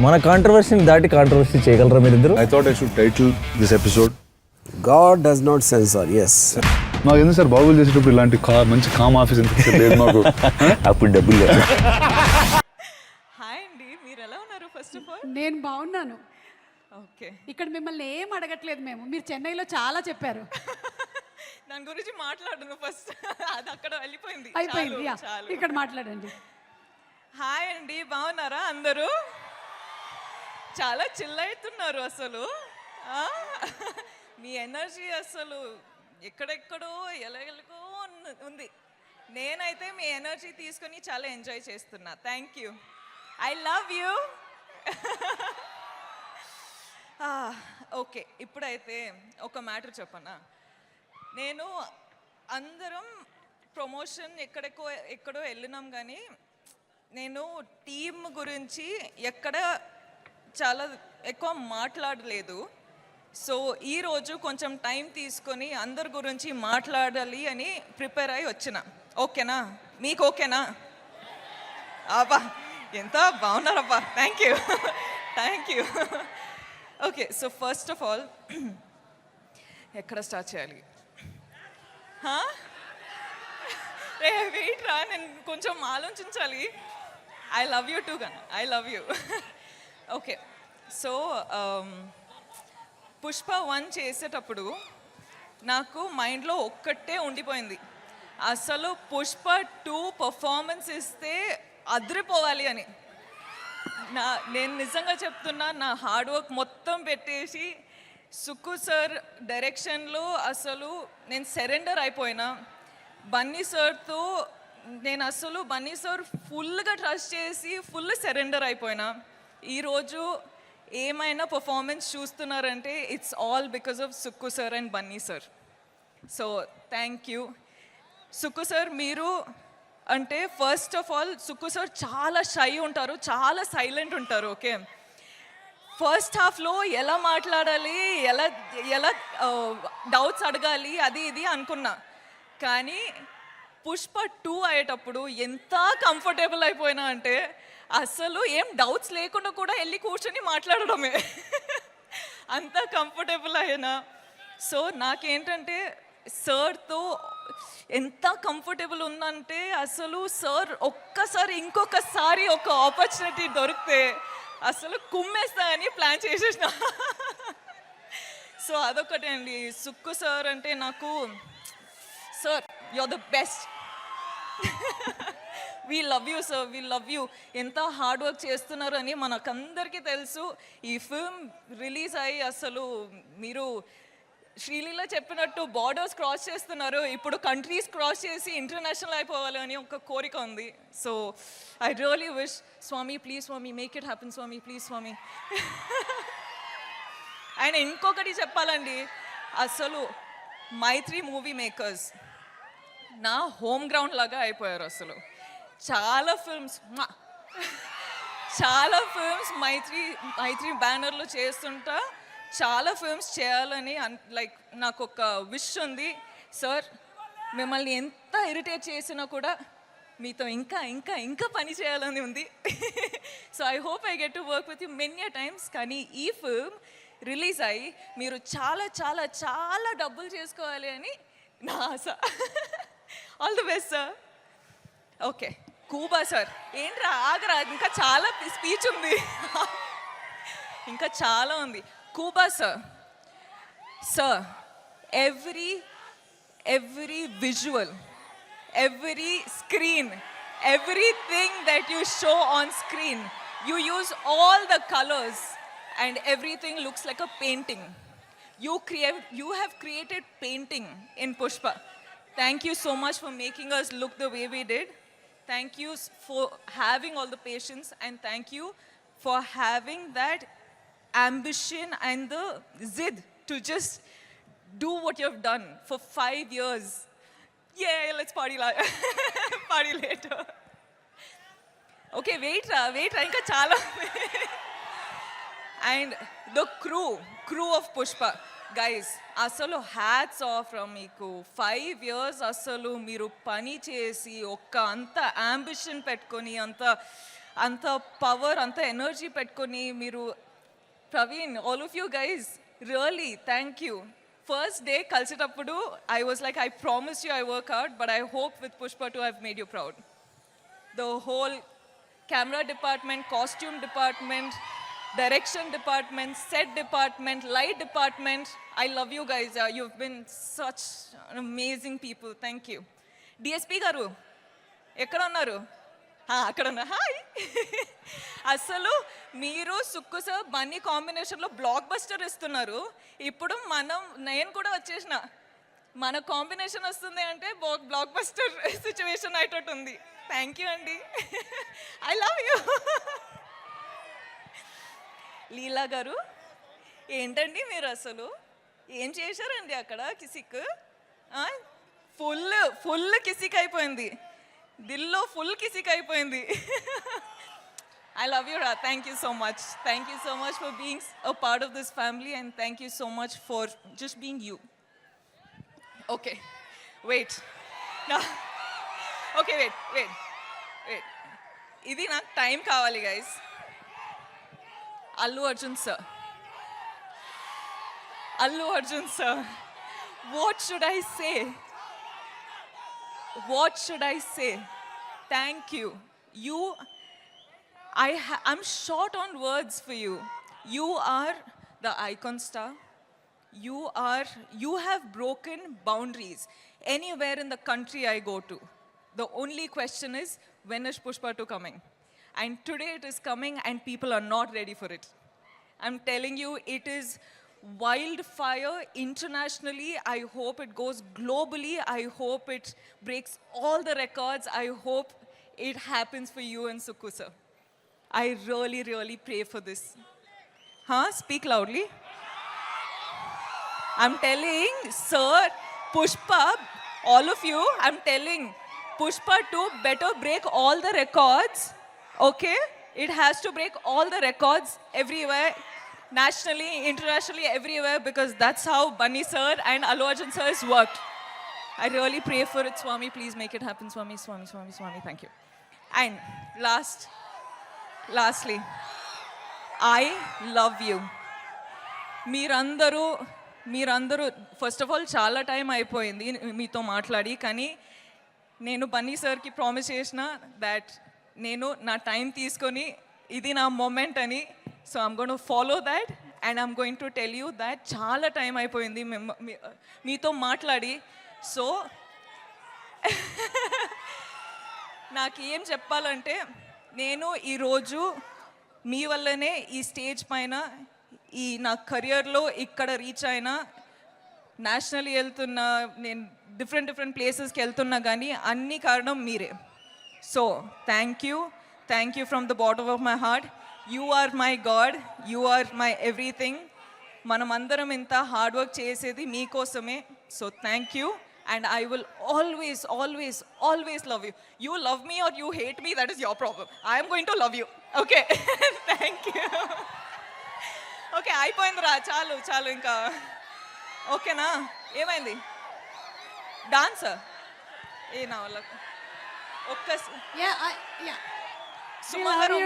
మన కాంట్రవర్సీని దాటి కాంట్రవర్సీ చేయగలరా మీరిద్దరు? I thought I should title this episode God does not censor. Yes. నాకు ఎందుకు సార్ బాగులు చేసేటప్పుడు ఇలాంటి మంచి కామ్ ఆఫీస్ ఎందుకు లేదు మాకు. అప్పుడు డబ్బులు లేదు. హాయ్ అండి, మీరు ఎలా ఉన్నారు? ఫస్ట్ ఆఫ్ ఆల్ నేను బాగున్నాను. ఓకే, ఇక్కడ మిమ్మల్ని ఏం అడగట్లేదు మేము. మీరు చెన్నైలో చాలా చెప్పారు. దాని గురించి మాట్లాడను ఫస్ట్. అది అక్కడ వెళ్ళిపోయింది, అయిపోయింది. చాలు, చాలు. ఇక్కడ మాట్లాడండి. హాయ్ అండి, బాగున్నారా అందరూ? చాలా చిల్ అవుతున్నారు అసలు. ఆ? మీ ఎనర్జీ అసలు ఎక్కడెక్కడో ఎలాగెలగో ఉంది. నేనైతే మీ ఎనర్జీ తీసుకొని చాలా ఎంజాయ్ చేస్తున్నా. Thank you, I love you. Okay, ఇప్పుడైతే ఒక మ్యాటర్ చెప్పనా. నేను అందరం ప్రమోషన్ ఎక్కడో వెళ్ళినాం, కానీ నేను టీమ్ గురించి ఎక్కడ చాలా ఎక్కువ మాట్లాడలేదు. సో ఈరోజు కొంచెం టైం తీసుకొని అందరి గురించి మాట్లాడాలి అని ప్రిపేర్ అయ్యి వచ్చిన. ఓకేనా? మీకు ఓకేనా? అబ్బా, ఎంత బాగున్నారబ్బా. Thank you, thank you. Okay, so first of all ఎక్కడ స్టార్ట్ చేయాలి? వెయిట్ రా, నేను కొంచెం ఆలోచించాలి. I love you too gun, I love you. Okay, so Pushpa 1 చేసేటప్పుడు నాకు మైండ్లో ఒక్కటే ఉండిపోయింది, అసలు పుష్ప 2 పర్ఫార్మెన్స్ ఇస్తే అదిరిపోవాలి అని. నేను నిజంగా చెప్తున్నా, నా హార్డ్ వర్క్ మొత్తం పెట్టేసి సుక్కు సార్ డైరెక్షన్లో అసలు నేను సరెండర్ అయిపోయినా. బన్నీ సార్తో నేను అసలు బన్నీ సార్ ఫుల్గా ట్రస్ట్ చేసి ఫుల్ సరెండర్ అయిపోయినా. ఈరోజు ఏమైనా పర్ఫార్మెన్స్ చూస్తున్నారంటే it's all because of Sukku sir and Bunny sir. So thank you Sukku sir. మీరు అంటే first of all Sukku sir చాలా షై ఉంటారు, చాలా సైలెంట్ ఉంటారు. ఓకే, ఫస్ట్ హాఫ్లో ఎలా మాట్లాడాలి, ఎలా డౌట్స్ అడగాలి అది ఇది అనుకున్నా, కానీ పుష్ప 2 అయ్యేటప్పుడు ఎంత కంఫర్టబుల్ అయిపోయినా అంటే అసలు ఏం డౌట్స్ లేకుండా కూడా వెళ్ళి కూర్చొని మాట్లాడడమే. అంత కంఫర్టబుల్ అయినా. సో నాకేంటంటే సార్తో ఎంత కంఫర్టబుల్ ఉందంటే అసలు సార్ ఒక్కసారి ఇంకొకసారి ఒక ఆపర్చునిటీ దొరికితే అసలు కుమ్మేస్తా అని ప్లాన్ చేసేసిన. సో అదొకటే అండి. సుక్కు సార్ అంటే నాకు, sir you are the best. We love you sir, we love you. ఎంత హార్డ్ వర్క్ చేస్తున్నారు అని మనకందరికీ తెలుసు. ఈ ఫిల్మ్ రిలీజ్ అయ్యి అసలు మీరు శ్రీలీల చెప్పినట్టు బార్డర్స్ క్రాస్ చేస్తున్నారు. ఇప్పుడు కంట్రీస్ క్రాస్ చేసి ఇంటర్నేషనల్ అయిపోవాలి అని ఒక కోరిక ఉంది. So I really wish, Swami please Swami, make it happen Swami, please Swami. ఆయన ఇంకొకటి చెప్పాలండి, అసలు మైత్రి మూవీ మేకర్స్ నా హోమ్ గ్రౌండ్ లాగా అయిపోయారు. అసలు చాలా ఫిల్మ్స్ మైత్రి బ్యానర్లో చేస్తుంటా. చాలా ఫిల్మ్స్ చేయాలని లైక్ నాకు ఒక విష్ ఉంది. సార్ మిమ్మల్ని ఎంత ఇరిటేట్ చేసినా కూడా మీతో ఇంకా ఇంకా ఇంకా పని చేయాలని ఉంది. So I hope I get to work with you many times. కానీ ఈ ఫిల్మ్ రిలీజ్ అయ్యి మీరు చాలా చాలా చాలా డబ్బులు చేసుకోవాలి అని నా ఆశ. All the best sir. Okay, Kuba sir. ఏంట్రా ఆగరా, ఇంకా చాలా స్పీచ్ ఉంది, ఇంకా చాలా ఉంది. Kuba sir, sir every visual, every screen, everything that you show on screen, you use all the colors and everything looks like a painting. You have created painting in Pushpa. Thank you so much for making us look the way we did. Thank you for having all the patience, and thank you for having that ambition and the zid to just do what you have done for 5 years. Yeah, let's party party later. Okay, wait ra, ఇంకా చాలా. And the crew of Pushpa, guys అసలు hats off from మీకు. 5 years అసలు మీరు పని చేసి అంత ambition పెట్టుకొని అంత అంత పవర్ అంత ఎనర్జీ పెట్టుకొని మీరు Praveen all of you guys really thank you first day కలిసేటప్పుడు I was like I promise you I work out but I hope with Pushpa two have made you proud the whole camera department, costume department, direction department, set department, light department. I love you guys. You've been such amazing people. Thank you. DSP garu ఎక్కడ ఉన్నారు అక్కడ ఉన్నా hi అసలు మీరు Sukku sir Bunny కాంబినేషన్లో block buster ఇస్తున్నారు ఇప్పుడు నేను కూడా వచ్చేసిన మన కాంబినేషన్ వస్తుంది అంటే బ్లాక్ బస్టర్ సిచ్యువేషన్ అయ్యేటట్టు ఉంది థ్యాంక్ యూ అండి ఐ లవ్ యూ లీలా గారు ఏంటండి మీరు అసలు ఏం చేశారండి అక్కడ కిసిక్ ఫుల్ కిసిక్ అయిపోయింది దిల్లో ఫుల్ కిసిక్ అయిపోయింది I love you, Ra. Thank you so much. Thank you so much for being a part of this family and thank you so much for just being you. Okay, wait. No. Okay, wait. ఇది నాకు time కావాలి guys Allu Arjun sir what should I say thank you I'm short on words for you. You are the icon star. You have broken boundaries anywhere in the country I go to. The only question is, when is Pushpa 2 coming? And today it is coming and people are not ready for it. I'm telling you, it is wildfire internationally. I hope it goes globally. I hope it breaks all the records. I hope it happens for you and Sukku sir. I really pray for this. Speak loudly. I'm telling, sir, Pushpa, all of you, I'm telling, Pushpa 2 better break all the records, okay? It has to break all the records everywhere, nationally, internationally, everywhere, because that's how Bunny sir and Allu Arjun sir has worked. I really pray for it, Swami. Please make it happen, Swami. Thank you. And lastly, I love you. మీరందరూ first of all చాలా time అయిపోయింది మీతో మాట్లాడి కానీ నేను బన్నీ సార్కి promise చేసిన that నేను నా టైం తీసుకొని ఇది నా మూమెంట్ అని so I'm going to follow that and I'm going to tell you that చాలా టైం అయిపోయింది మీతో మాట్లాడి సో నాకు ఏం చెప్పాలంటే నేను ఈరోజు మీ వల్లనే ఈ స్టేజ్ పైన ఈ నా కెరియర్లో ఇక్కడ రీచ్ అయినా నేషనల్ వెళ్తున్నా నేను డిఫరెంట్ ప్లేసెస్కి వెళ్తున్నా కానీ అన్ని కారణం మీరే so thank you from the bottom of my heart you are my god you are my everything మనమందరం ఇంత హార్డ్ వర్క్ చేసేది మీకోసమే so thank you. And I will always love you. You love me or you hate me, that is your problem. I am going to love you. Okay? Thank you. Okay, అయిపోయిందిరా చాలు ఇంకా ఓకేనా ఏమైంది dance ఏ నా వాళ్ళకు ఒక్క Yeah. సుమారు